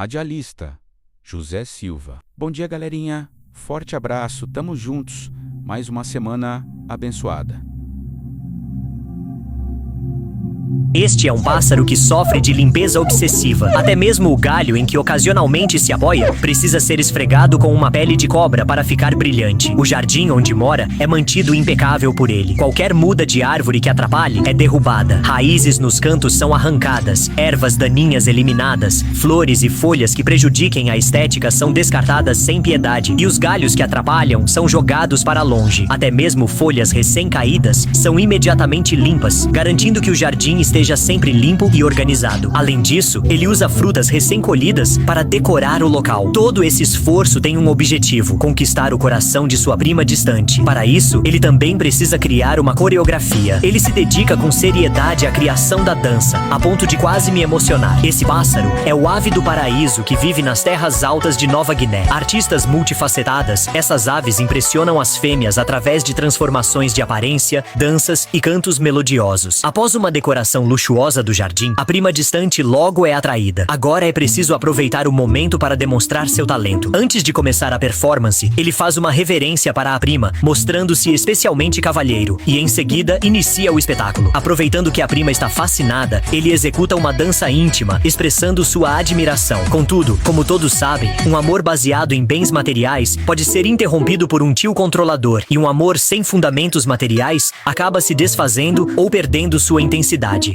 Radialista José Silva. Bom dia, galerinha. Forte abraço, tamo juntos. Mais uma semana abençoada. Este é um pássaro que sofre de limpeza obsessiva. Até mesmo o galho em que ocasionalmente se apoia precisa ser esfregado com uma pele de cobra para ficar brilhante. O jardim onde mora é mantido impecável por ele. Qualquer muda de árvore que atrapalhe é derrubada. Raízes nos cantos são arrancadas, ervas daninhas eliminadas, flores e folhas que prejudiquem a estética são descartadas sem piedade, e os galhos que atrapalham são jogados para longe. Até mesmo folhas recém-caídas são imediatamente limpas, garantindo que o jardim esteja sempre limpo e organizado. Além disso, ele usa frutas recém-colhidas para decorar o local. Todo esse esforço tem um objetivo: conquistar o coração de sua prima distante. Para isso, ele também precisa criar uma coreografia. Ele se dedica com seriedade à criação da dança, a ponto de quase me emocionar. Esse pássaro é o ave do paraíso que vive nas terras altas de Nova Guiné. Artistas multifacetadas, essas aves impressionam as fêmeas através de transformações de aparência, danças e cantos melodiosos. Após uma decoração luxuosa do jardim, a prima distante logo é atraída. Agora é preciso aproveitar o momento para demonstrar seu talento. Antes de começar a performance, ele faz uma reverência para a prima, mostrando-se especialmente cavalheiro, e em seguida inicia o espetáculo. Aproveitando que a prima está fascinada, ele executa uma dança íntima, expressando sua admiração. Contudo, como todos sabem, um amor baseado em bens materiais pode ser interrompido por um tio controlador, e um amor sem fundamentos materiais acaba se desfazendo ou perdendo sua intensidade.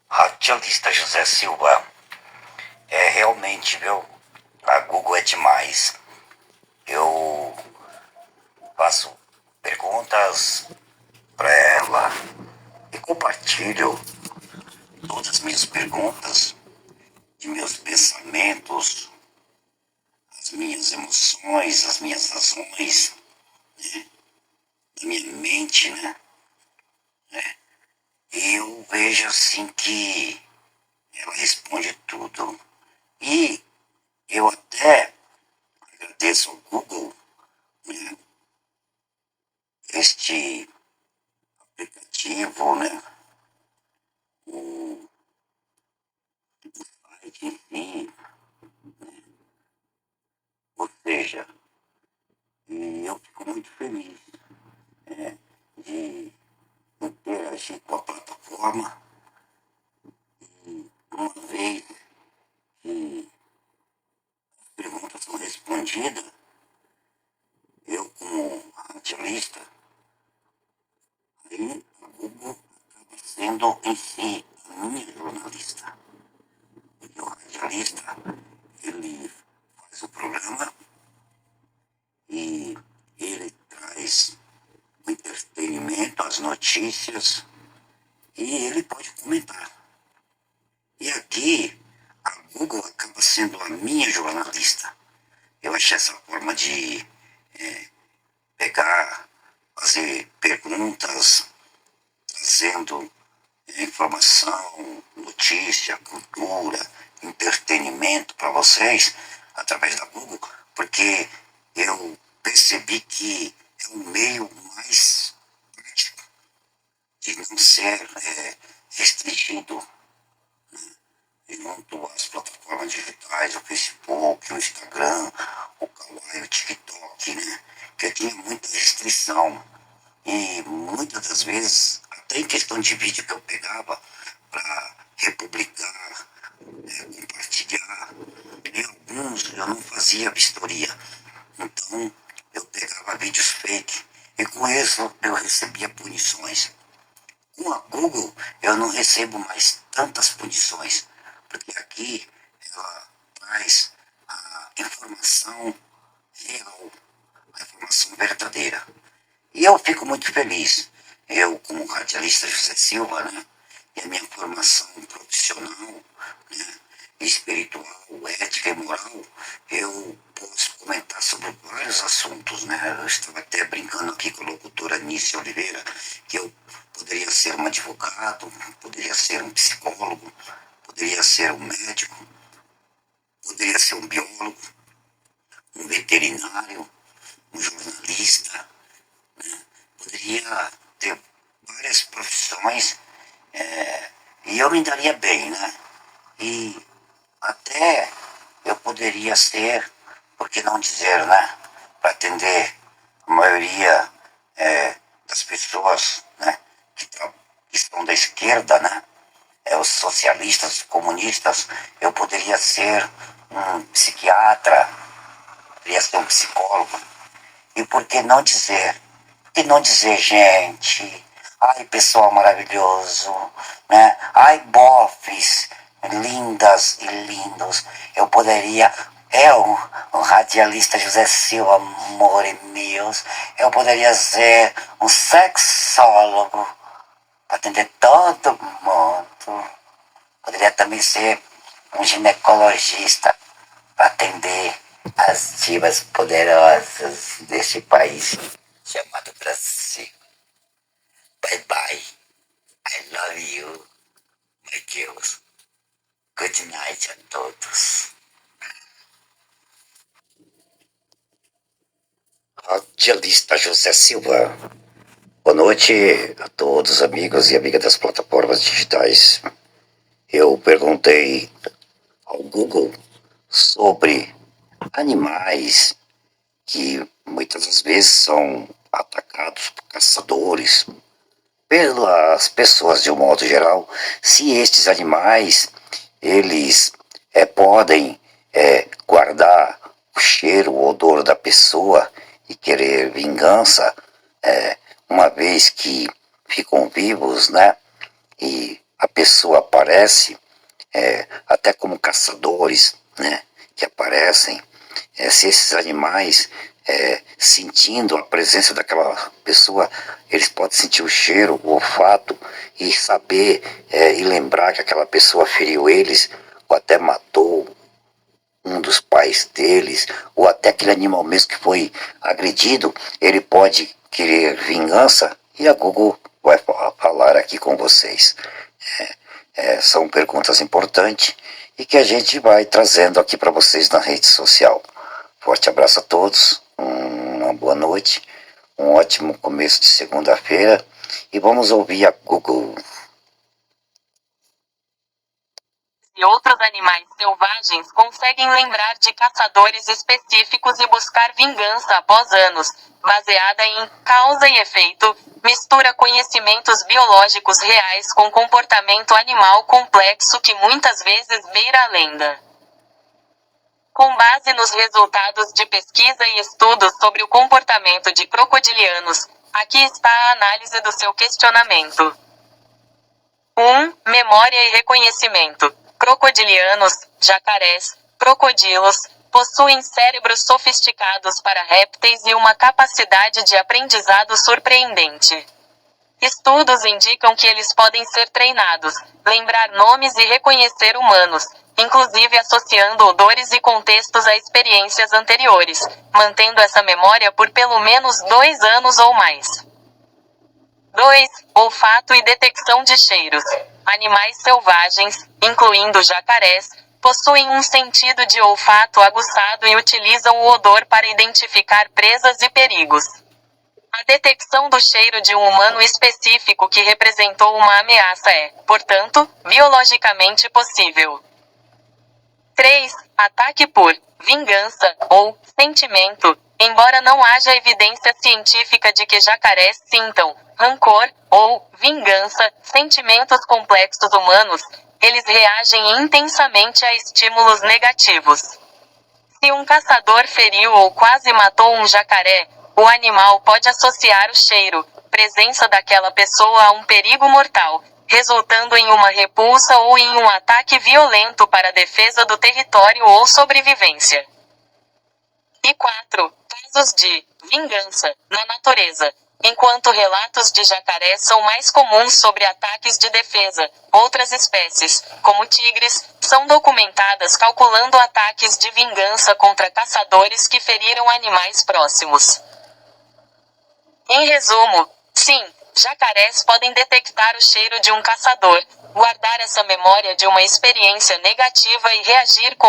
Radialista José Silva. Realmente, viu? A Google é demais. Eu faço perguntas para ela e compartilho todas as minhas perguntas e meus pensamentos, as minhas emoções, as minhas ações, né? Da minha mente, né? Eu vejo assim que ela responde tudo. E eu até agradeço ao Google, né, este aplicativo, né, o site em si, ou seja, e eu fico muito feliz, né, de interagir com a plataforma. E uma vez que as perguntas são respondidas, eu como radialista, aí a Google acaba sendo em si a minha jornalista. Porque o radialista, ele faz o programa e ele traz o entretenimento, as notícias, e ele pode comentar. E aqui, a Google acaba sendo a minha jornalista. Eu achei essa forma de pegar, fazer perguntas, trazendo informação, notícia, cultura, entretenimento para vocês, através da Google, porque eu percebi que é um meio mais prático de não ser restringido junto às plataformas digitais, o Facebook, o Instagram, o Kawaii, o TikTok, né? Que tinha muita restrição. E muitas das vezes, até em questão de vídeo que eu pegava para republicar, compartilhar, em alguns eu não fazia vistoria. Então, eu pegava vídeos fake e com isso eu recebia punições. Com a Google, eu não recebo mais tantas punições, porque aqui ela traz a informação real, a informação verdadeira. E eu fico muito feliz. Eu, como radialista José Silva, né, e a minha formação profissional, né, espiritual, ética e moral, eu posso comentar sobre vários assuntos, né? Eu estava até brincando aqui com a locutora Nícia Oliveira, que eu poderia ser um advogado, poderia ser um psicólogo, poderia ser um médico, poderia ser um biólogo, um veterinário, um jornalista, né? Poderia ter várias profissões, e eu me daria bem, né? E até eu poderia ser, por que não dizer, né? Para atender a maioria das pessoas, né? Que estão da esquerda, né? Os socialistas, os comunistas, eu poderia ser um psiquiatra, poderia ser um psicólogo. E por que não dizer? Por que não dizer, gente? Ai, pessoal maravilhoso, né? Ai, bofes, lindas e lindos. Eu poderia, o radialista José Silva, amores meus, eu poderia ser um sexólogo, atender todo mundo. Poderia também ser um ginecologista para atender as divas poderosas deste país chamado Brasil. Bye bye. I love you, my girls. Good night a todos. Radialista José Silva. Boa noite a todos, amigos e amigas das plataformas digitais. Eu perguntei ao Google sobre animais que muitas das vezes são atacados por caçadores, pelas pessoas de um modo geral, se estes animais, eles podem guardar o cheiro, o odor da pessoa e querer vingança, uma vez que ficam vivos, né? E a pessoa aparece, até como caçadores, né? Que aparecem, se esses animais, sentindo a presença daquela pessoa, eles podem sentir o cheiro, o olfato e saber e lembrar que aquela pessoa feriu eles ou até matou um dos pais deles, ou até aquele animal mesmo que foi agredido, ele pode querer vingança, e a Google vai falar aqui com vocês. São perguntas importantes e que a gente vai trazendo aqui para vocês na rede social. Forte abraço a todos, uma boa noite, um ótimo começo de segunda-feira, e vamos ouvir a Google. E outros animais selvagens conseguem lembrar de caçadores específicos e buscar vingança após anos, baseada em causa e efeito, mistura conhecimentos biológicos reais com comportamento animal complexo que muitas vezes beira a lenda. Com base nos resultados de pesquisa e estudos sobre o comportamento de crocodilianos, aqui está a análise do seu questionamento. 1. Memória e reconhecimento. Crocodilianos, jacarés, crocodilos, possuem cérebros sofisticados para répteis e uma capacidade de aprendizado surpreendente. Estudos indicam que eles podem ser treinados, lembrar nomes e reconhecer humanos, inclusive associando odores e contextos a experiências anteriores, mantendo essa memória por pelo menos 2 anos ou mais. 2. Olfato e detecção de cheiros. Animais selvagens, incluindo jacarés, possuem um sentido de olfato aguçado e utilizam o odor para identificar presas e perigos. A detecção do cheiro de um humano específico que representou uma ameaça é, portanto, biologicamente possível. 3. Ataque por vingança ou sentimento. Embora não haja evidência científica de que jacarés sintam rancor ou vingança, sentimentos complexos humanos, eles reagem intensamente a estímulos negativos. Se um caçador feriu ou quase matou um jacaré, o animal pode associar o cheiro, presença daquela pessoa a um perigo mortal, resultando em uma repulsa ou em um ataque violento para a defesa do território ou sobrevivência. E 4. Casos de vingança na natureza. Enquanto relatos de jacarés são mais comuns sobre ataques de defesa, outras espécies, como tigres, são documentadas calculando ataques de vingança contra caçadores que feriram animais próximos. Em resumo, sim, jacarés podem detectar o cheiro de um caçador, guardar essa memória de uma experiência negativa e reagir com